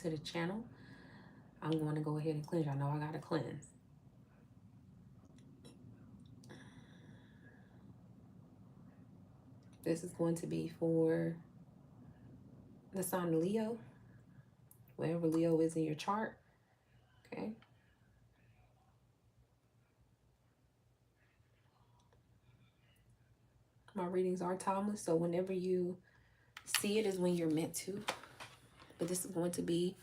to the channel, I'm going to go ahead and cleanse. I know I got to cleanse. This is going to be for the sign of Leo, wherever Leo is in your chart. Okay. My readings are timeless, so whenever you see it is when you're meant to. But this is going to be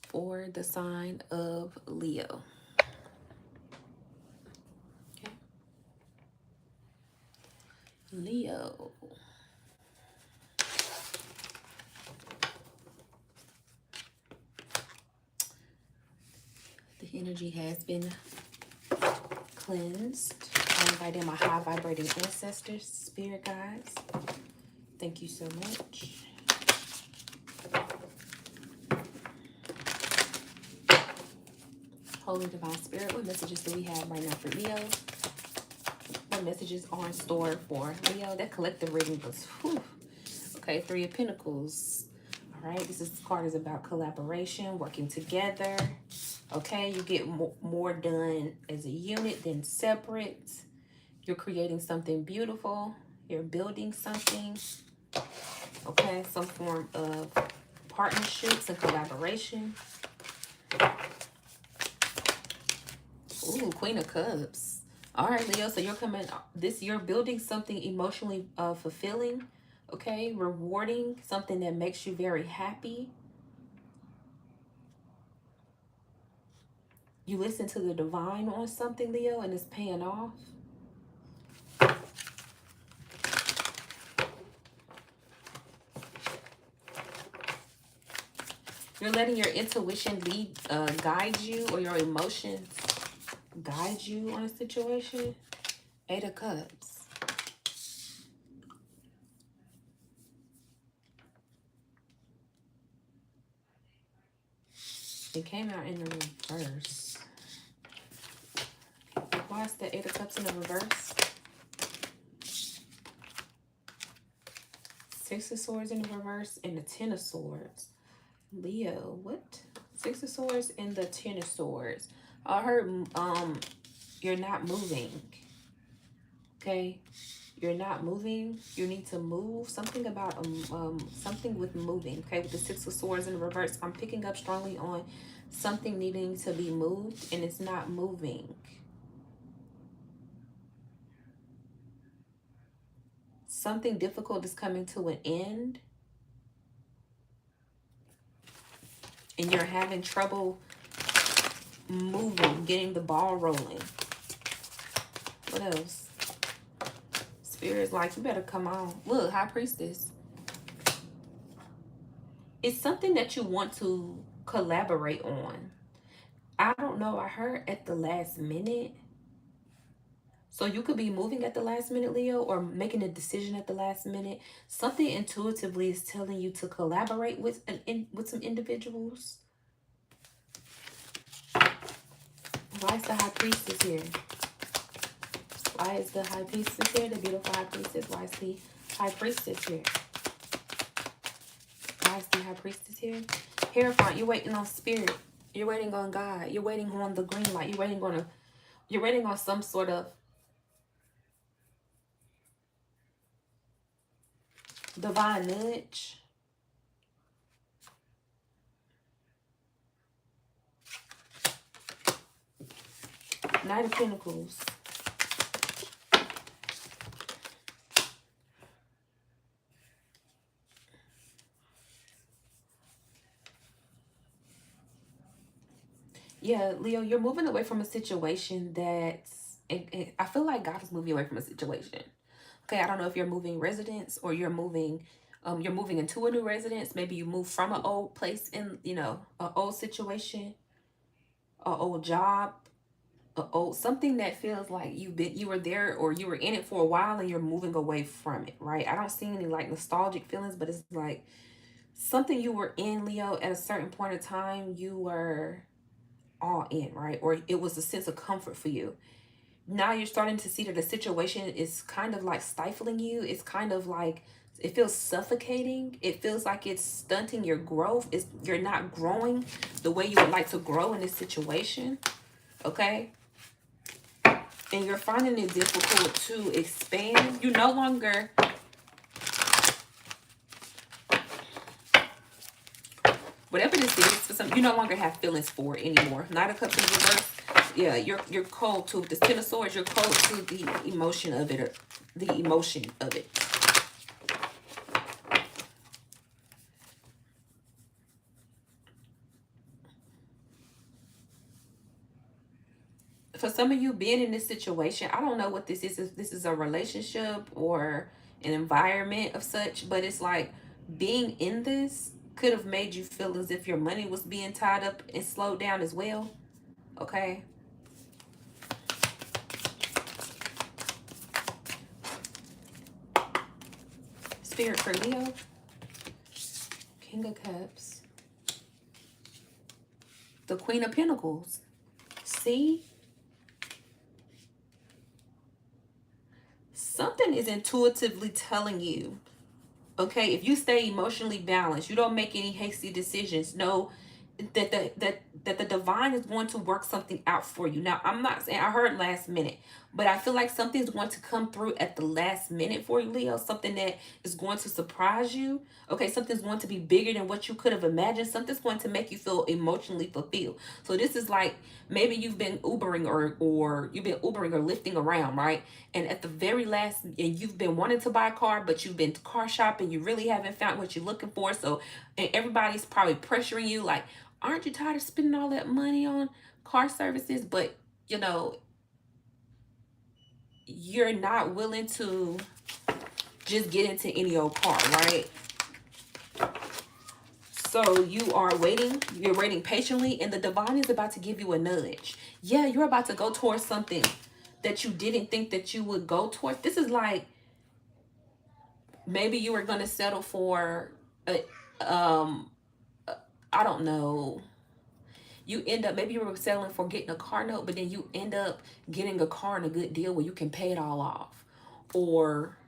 for the sign of Leo. Okay. Leo. The energy has been cleansed. I invite in my high vibrating ancestors, spirit guides. Thank you so much. Holy Divine Spirit, what messages do we have right now for Leo? What messages are in store for Leo? That collective reading was, whew. Okay, Three of Pentacles. All right, this card is about collaboration, working together. Okay, you get more done as a unit than separate. You're creating something beautiful. You're building something. Okay, some form of partnerships and collaboration. Ooh, Queen of Cups. All right, Leo, so you're building something emotionally fulfilling, okay? Rewarding, something that makes you very happy. You listen to the divine on something, Leo, and it's paying off. You're letting your intuition guide you, or your emotions guide you on a situation. Eight of Cups. It came out in the reverse. Why is the Eight of Cups in the reverse? Six of Swords in the reverse and the Ten of Swords. Leo, what? Six of Swords and the Ten of Swords. I heard you're not moving. Okay? You're not moving. You need to move. Something about something with moving. Okay, with the Six of Swords in the reverse, I'm picking up strongly on something needing to be moved, and it's not moving. Something difficult is coming to an end, and you're having trouble moving, getting the ball rolling. What else? Spirit's like, you better come on. Look, High Priestess. It's something that you want to collaborate on. I don't know. I heard at the last minute. So you could be moving at the last minute, Leo, or making a decision at the last minute. Something intuitively is telling you to collaborate with some individuals. Why is the High Priestess here? Why is the High Priestess here? The beautiful High Priestess. Why is the High Priestess here? Why is the High Priestess here? Hierophant, you're waiting on Spirit. You're waiting on God. You're waiting on the green light. You're waiting on some sort of divine nudge. Knight of Pentacles. Yeah, Leo, you're moving away from a situation that's... I feel like God is moving away from a situation. Okay, I don't know if you're moving residence or you're moving into a new residence. Maybe you move from an old place in, an old situation, an old job, something that feels like you were there or you were in it for a while and you're moving away from it, right? I don't see any like nostalgic feelings, but it's like something you were in, Leo, at a certain point of time. You were all in, right? Or it was a sense of comfort for you. Now you're starting to see that the situation is kind of like stifling you. It's kind of like It feels suffocating. It feels like it's stunting your growth. You're not growing the way you would like to grow in this situation. Okay? And you're finding it difficult to expand. You no longer, whatever this is, for some, you no longer have feelings for it anymore. Knight of Cups in reverse. Yeah, you're cold to the Ten of Swords. You're cold to the emotion of it, or the emotion of it. For some of you being in this situation, I don't know what this is. If this is a relationship or an environment of such, but it's like being in this could have made you feel as if your money was being tied up and slowed down as well. Okay. Spirit for Leo. King of Cups. The Queen of Pentacles. See? Something is intuitively telling you, okay, if you stay emotionally balanced, you don't make any hasty decisions, know that the divine is going to work something out for you. Now, I'm not saying, I heard last minute, but I feel like something's going to come through at the last minute for you, Leo. Something that is going to surprise you. Okay, something's going to be bigger than what you could have imagined. Something's going to make you feel emotionally fulfilled. So this is like, maybe you've been Ubering or you've been Ubering or lifting around, right? And at the very last, and you've been wanting to buy a car, but you've been car shopping, you really haven't found what you're looking for. So, and everybody's probably pressuring you like, aren't you tired of spending all that money on car services? But, you know, you're not willing to just get into any old car, right? So you are waiting, you're waiting patiently, and the divine is about to give you a nudge. Yeah, you're about to go towards something that you didn't think that you would go towards. This is like, maybe you were going to settle for a, I don't know, you end up, maybe you were settling for getting a car note, but then you end up getting a car in a good deal where you can pay it all off. Or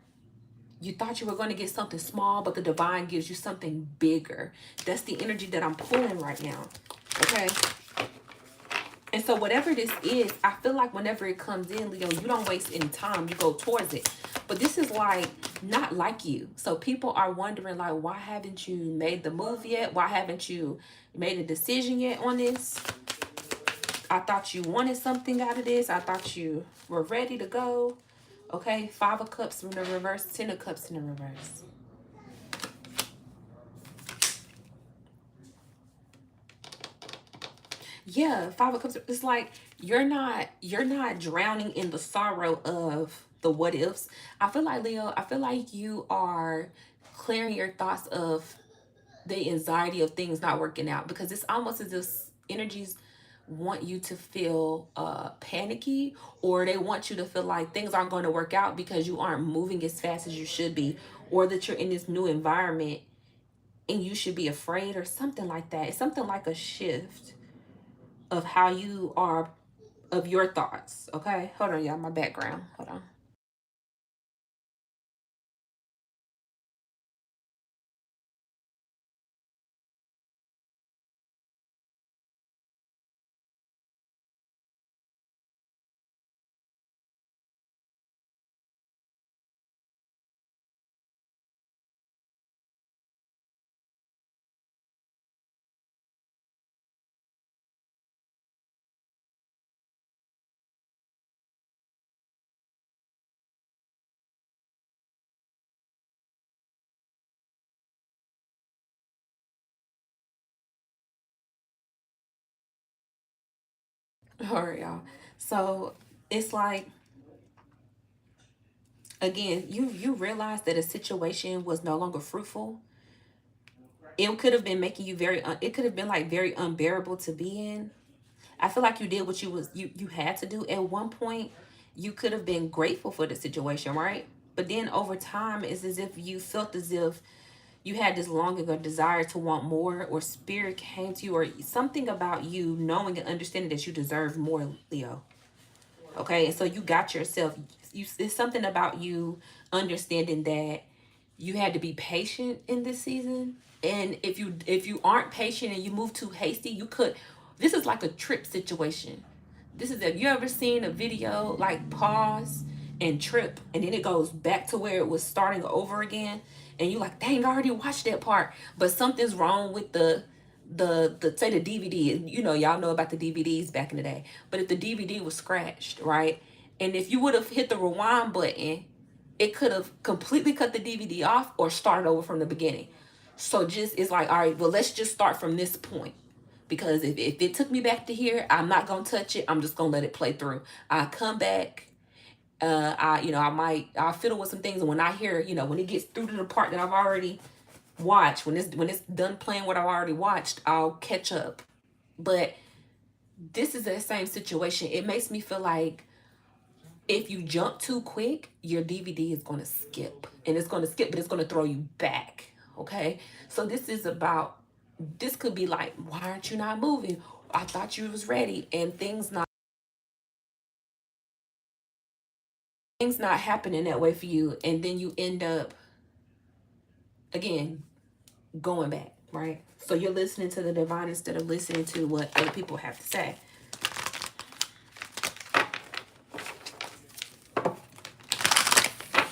you thought you were going to get something small, but the divine gives you something bigger. That's the energy that I'm pulling right now. Okay. And so whatever this is, I feel like whenever it comes in, Leo, you don't waste any time. You go towards it. But this is like not like you. So people are wondering like, why haven't you made the move yet? Why haven't you made a decision yet on this? I thought you wanted something out of this. I thought you were ready to go. Okay, 5 of Cups in the reverse, 10 of Cups in the reverse. Yeah, 5 of Cups. It's like you're not drowning in the sorrow of the what ifs. I feel like, Leo, I feel like you are clearing your thoughts of the anxiety of things not working out, because it's almost as if energies want you to feel panicky, or they want you to feel like things aren't going to work out because you aren't moving as fast as you should be, or that you're in this new environment and you should be afraid or something like that. It's something like a shift of how you are, of your thoughts. Okay, hold on, y'all, my background, hold on. All right, y'all. So it's like, again, you realize that a situation was no longer fruitful. It could have been making you very it could have been like very unbearable to be in. I feel like you did what you had to do. At one point you could have been grateful for the situation, right? But then over time, it's as if you felt as if you had this longing or desire to want more, or spirit came to you, or something about you knowing and understanding that you deserve more, Leo. Okay, and so you got yourself, it's something about you understanding that You had to be patient in this season. And if you aren't patient and you move too hasty, you could, this is like a trip situation. This is, have you ever seen a video like pause and trip and then it goes back to where it was starting over again, and you like, dang, I already watched that part, but something's wrong with the say the DVD. You know, y'all know about the DVDs back in the day. But if the DVD was scratched, right? And if you would have hit the rewind button, it could have completely cut the DVD off or started over from the beginning. So just, it's like, all right, well, let's just start from this point. Because if it took me back to here, I'm not gonna touch it. I'm just gonna let it play through. I come back, I'll fiddle with some things, and when I hear, when it gets through to the part that I've already watched, when it's done playing what I've already watched, I'll catch up. But this is the same situation. It makes me feel like if you jump too quick, your DVD is going to skip. And it's going to skip, but it's going to throw you back. Okay? So this could be like, why aren't you not moving? I thought you was ready. And things not happening that way for you. And then you end up, again, going back, right? So you're listening to the divine instead of listening to what other people have to say.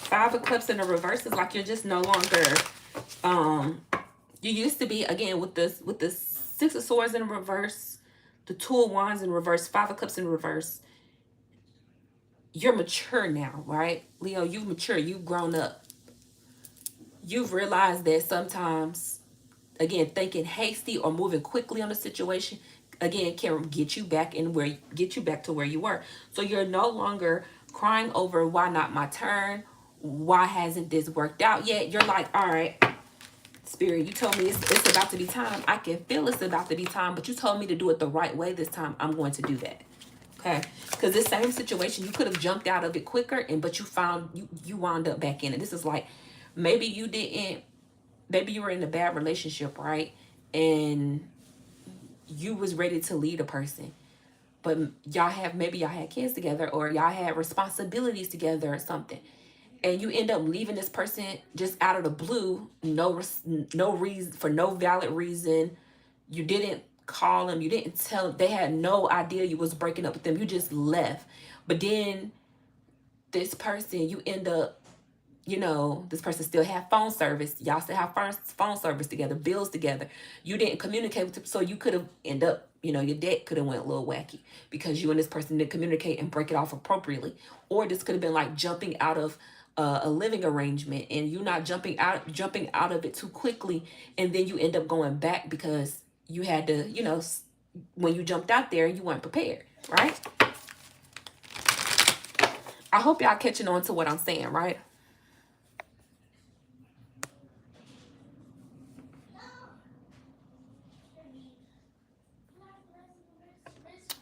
Five of Cups in the reverse is like you're just no longer, you used to be, again, with the Six of Swords in reverse, the Two of Wands in reverse, Five of Cups in reverse. You're mature now, right? Leo, you've matured, you've grown up. You've realized that sometimes, again, thinking hasty or moving quickly on a situation, again, can get you back to where you were. So you're no longer crying over, why not my turn? Why hasn't this worked out yet? You're like, all right, Spirit, you told me it's about to be time. I can feel it's about to be time, but you told me to do it the right way this time. I'm going to do that. Okay? Because this same situation, you could have jumped out of it quicker, but you wound up back in it. This is like, maybe you were in a bad relationship, right? And you was ready to lead a person, but maybe y'all had kids together, or y'all had responsibilities together or something, and you end up leaving this person just out of the blue, no reason, for no valid reason. You didn't call them, you didn't tell them, they had no idea you was breaking up with them, you just left. But then this person, you end up, this person still have phone service. Y'all still have phone service together, bills together. You didn't communicate with them, so you could have end up, your debt could have went a little wacky because you and this person didn't communicate and break it off appropriately. Or this could have been like jumping out of a living arrangement, and you not jumping out of it too quickly, and then you end up going back because you had to, when you jumped out there, you weren't prepared, right? I hope y'all catching on to what I'm saying, right?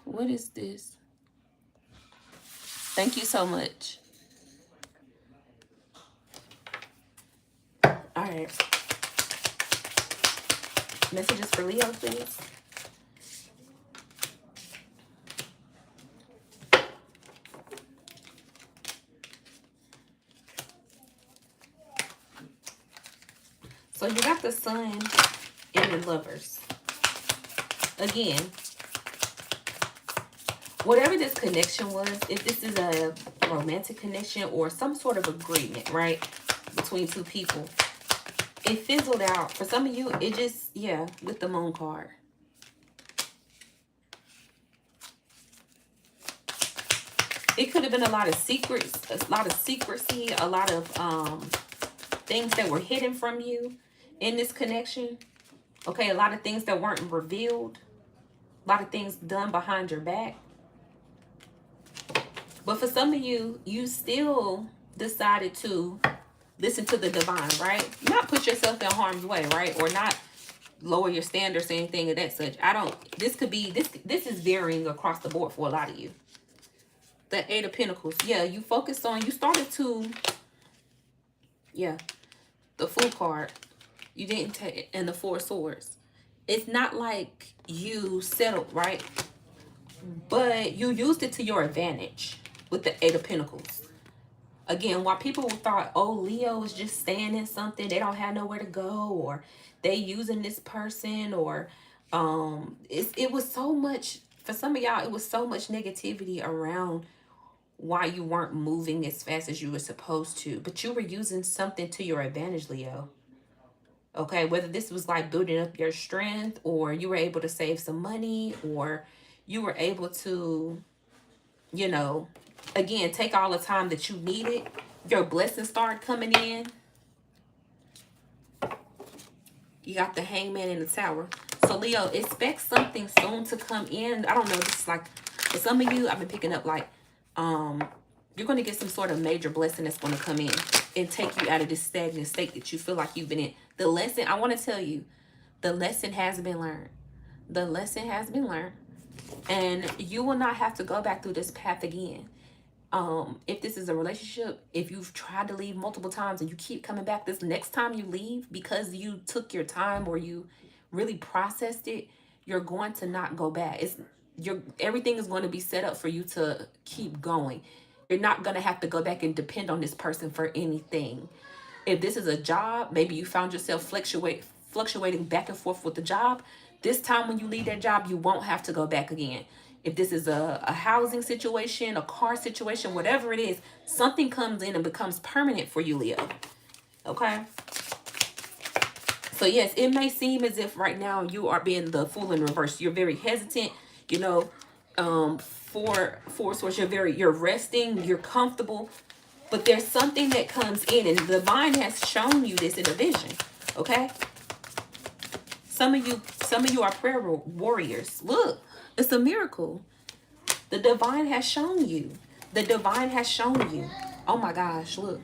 What is this? Thank you so much. All right. Messages for Leo, please. So you got the Sun and the Lovers. Again, whatever this connection was, if this is a romantic connection or some sort of agreement, right, between two people, it fizzled out. For some of you, it just, with the Moon card. It could have been a lot of secrets, a lot of secrecy, a lot of things that were hidden from you in this connection. Okay, a lot of things that weren't revealed. A lot of things done behind your back. But for some of you, you still decided to listen to the divine, right? Not put yourself in harm's way, right? Or not lower your standards or anything of that such. This could be, this is varying across the board for a lot of you. The Eight of Pentacles. Yeah, you started to, the Fool card. You didn't take, and the Four of Swords. It's not like you settled, right? But you used it to your advantage with the Eight of Pentacles. Again, while people thought, oh, Leo is just staying in something, they don't have nowhere to go, or they using this person, or it was so much for some of y'all, it was so much negativity around why you weren't moving as fast as you were supposed to. But you were using something to your advantage, Leo. Okay, whether this was like building up your strength, or you were able to save some money, or you were able to, you know, again, take all the time that you needed. Your blessings started coming in. You got the hangman in the tower. So Leo, expect something soon to come in. I don't know, this is like, for some of you, I've been picking up like, you're going to get some sort of major blessing that's going to come in and take you out of this stagnant state that you feel like you've been in. The lesson, I want to tell you, the lesson has been learned. The lesson has been learned. And you will not have to go back through this path again. If this is a relationship, if you've tried to leave multiple times and you keep coming back, this next time you leave because you took your time or you really processed it, you're going to not go back. Everything is going to be set up for you to keep going. You're not going to have to go back and depend on this person for anything. If this is a job, maybe you found yourself fluctuating back and forth with the job. This time when you leave that job, you won't have to go back again. If this is a housing situation, a car situation, whatever it is, something comes in and becomes permanent for you, Leo. Okay? So yes, it may seem as if right now you are being the fool in reverse. You're very hesitant, you know, for source, you're resting, you're comfortable, but there's something that comes in, and the divine has shown you this in a vision. Okay? Some of you are prayer warriors. Look, it's a miracle. The divine has shown you. The divine has shown you. Oh my gosh, look.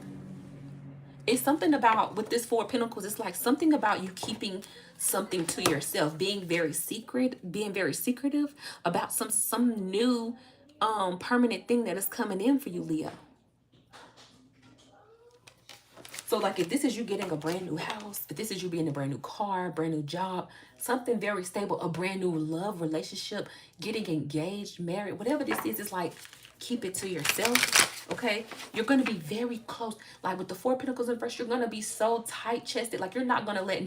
It's something about, with this Four of Pentacles, it's like something about you keeping something to yourself, being very secretive about some new permanent thing that is coming in for you, Leo. So like if this is you getting a brand new house, if this is you being a brand new car, brand new job, something very stable, a brand new love relationship, getting engaged, married, whatever this is, it's like keep it to yourself, okay? You're going to be very close. Like with the Four of Pentacles in reverse, you're going to be so tight-chested. Like you're not going to let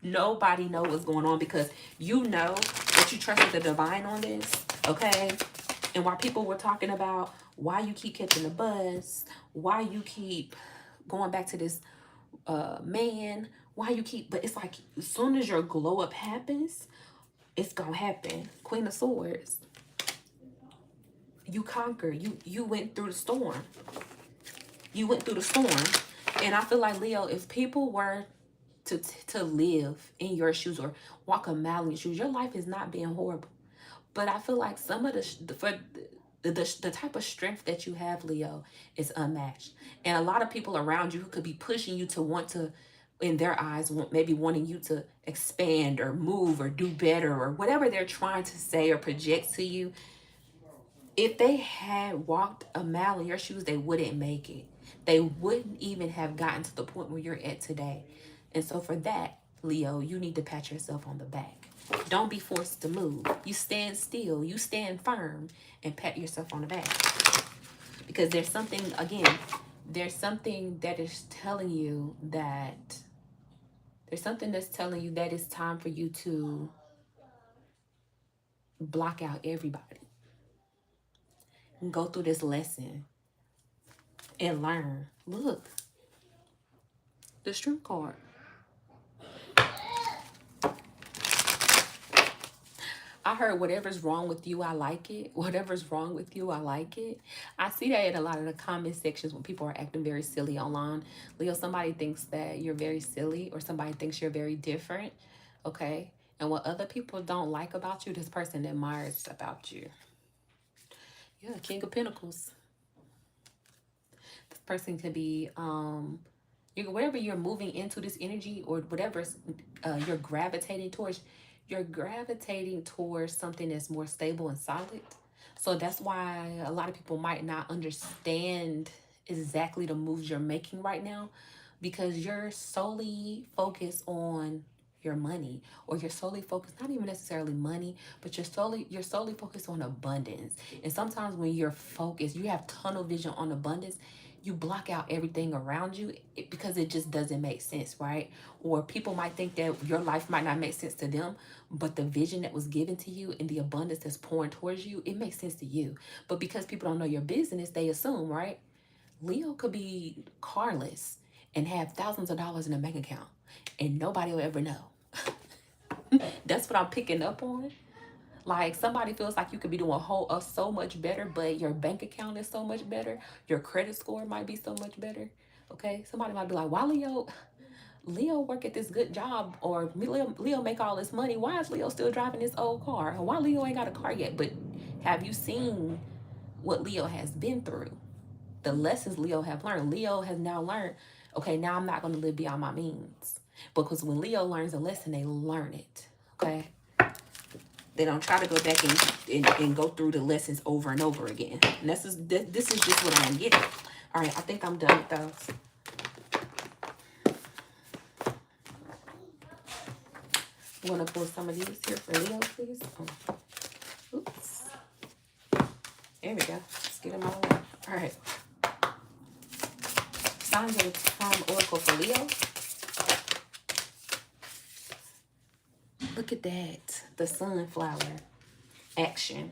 nobody know what's going on because you know that you trusted the divine on this, okay? And while people were talking about why you keep catching the buzz, why you keep going back to this man, why you keep, but it's like as soon as your glow up happens, it's gonna happen. Queen of Swords, you conquered. You went through the storm. You went through the storm. And I feel like, Leo, if people were to live in your shoes or walk a mile in your shoes, your life is not being horrible. But I feel like some of the type of strength that you have, Leo, is unmatched. And a lot of people around you who could be pushing you to want to, in their eyes, maybe wanting you to expand or move or do better or whatever they're trying to say or project to you, if they had walked a mile in your shoes, they wouldn't make it. They wouldn't even have gotten to the point where you're at today. And so for that, Leo, you need to pat yourself on the back. Don't be forced to move. You stand still, you stand firm, and pat yourself on the back. Because there's something, again, there's something that is telling you that, there's something that's telling you that it's time for you to block out everybody. And go through this lesson and learn. Look, the Strength card. I heard whatever's wrong with you, I like it. Whatever's wrong with you, I like it. I see that in a lot of the comment sections when people are acting very silly online. Leo, somebody thinks that you're very silly or somebody thinks you're very different. Okay? And what other people don't like about you, this person admires about you. Yeah, King of Pentacles. This person can be, wherever you're moving into this energy or whatever you're gravitating towards, you're gravitating towards something that's more stable and solid. So that's why a lot of people might not understand exactly the moves you're making right now, because you're solely focused on your money, or you're solely focused, not even necessarily money, but you're solely focused on abundance. And sometimes when you're focused, you have tunnel vision on abundance, you block out everything around you because it just doesn't make sense, right? Or people might think that your life might not make sense to them, but the vision that was given to you and the abundance that's pouring towards you, it makes sense to you. But because people don't know your business, they assume, right? Leo could be carless and have thousands of dollars in a bank account and nobody will ever know. That's what I'm picking up on. Like somebody feels like you could be doing so much better, but your bank account is so much better. Your credit score might be so much better. Okay, somebody might be like, "Why Leo work at this good job, or Leo make all this money? Why is Leo still driving this old car? Or why Leo ain't got a car yet?" But have you seen what Leo has been through? The lessons Leo have learned. Leo has now learned. Okay, now I'm not going to live beyond my means, because when Leo learns a lesson, they learn it. Okay. They don't try to go back and go through the lessons over and over again. And this is just what I'm getting. All right, I think I'm done with those. You want to pull some of these here for Leo, please? Oh. Oops. There we go. Let's get them all out. All right. Signs of the Time Oracle for Leo. Look at that. The sunflower. Action.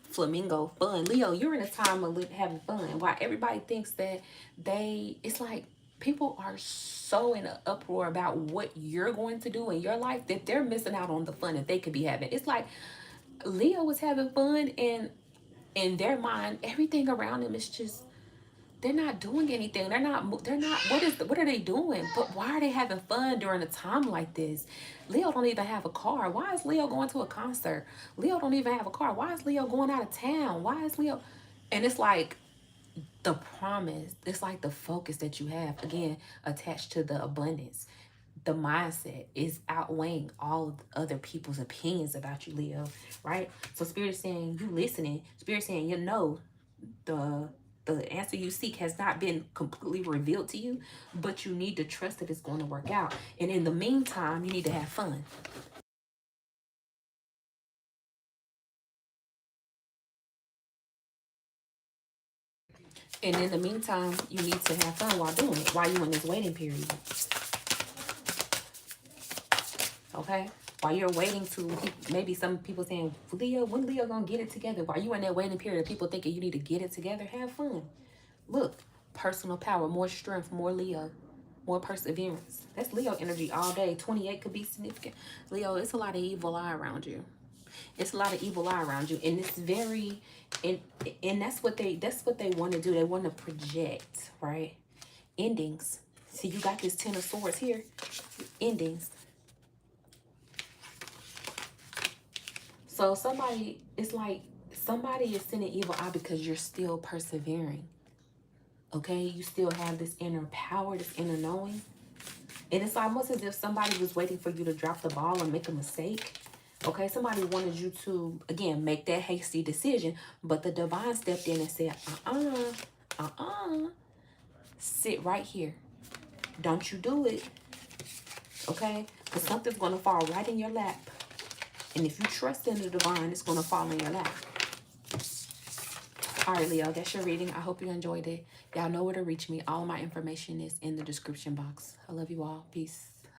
Flamingo. Fun. Leo, you're in a time of having fun. Why everybody thinks that it's like people are so in an uproar about what you're going to do in your life that they're missing out on the fun that they could be having. It's like Leo was having fun, and in their mind, everything around them is just, they're not doing anything. They're not, what are they doing? But why are they having fun during a time like this? Leo don't even have a car. Why is Leo going to a concert? Leo don't even have a car. Why is Leo going out of town? Why is Leo? And it's like the promise. It's like the focus that you have, again, attached to the abundance. The mindset is outweighing all of the other people's opinions about you, Leo, right? So Spirit is saying, you listening. Spirit saying, you know, the answer you seek has not been completely revealed to you, but you need to trust that it's going to work out. And in the meantime, you need to have fun. And in the meantime, you need to have fun while doing it, while you're in this waiting period. Okay? While you're waiting to, maybe some people saying, Leo, when Leo gonna get it together? While you in that waiting period, people thinking you need to get it together, have fun. Look, personal power, more strength, more Leo, more perseverance. That's Leo energy all day. 28 could be significant. Leo, it's a lot of evil eye around you. It's a lot of evil eye around you. And it's very, and that's what they want to do. They want to project, right? Endings. See, you got this 10 of Swords here. Endings. So somebody, it's like somebody is sending evil eye because you're still persevering. Okay, you still have this inner power, this inner knowing. And it's almost as if somebody was waiting for you to drop the ball or make a mistake. Okay, somebody wanted you to, again, make that hasty decision, but the divine stepped in and said, sit right here. Don't you do it. Okay, because something's going to fall right in your lap. And if you trust in the divine, it's going to fall in your lap. All right, Leo, that's your reading. I hope you enjoyed it. Y'all know where to reach me. All my information is in the description box. I love you all. Peace.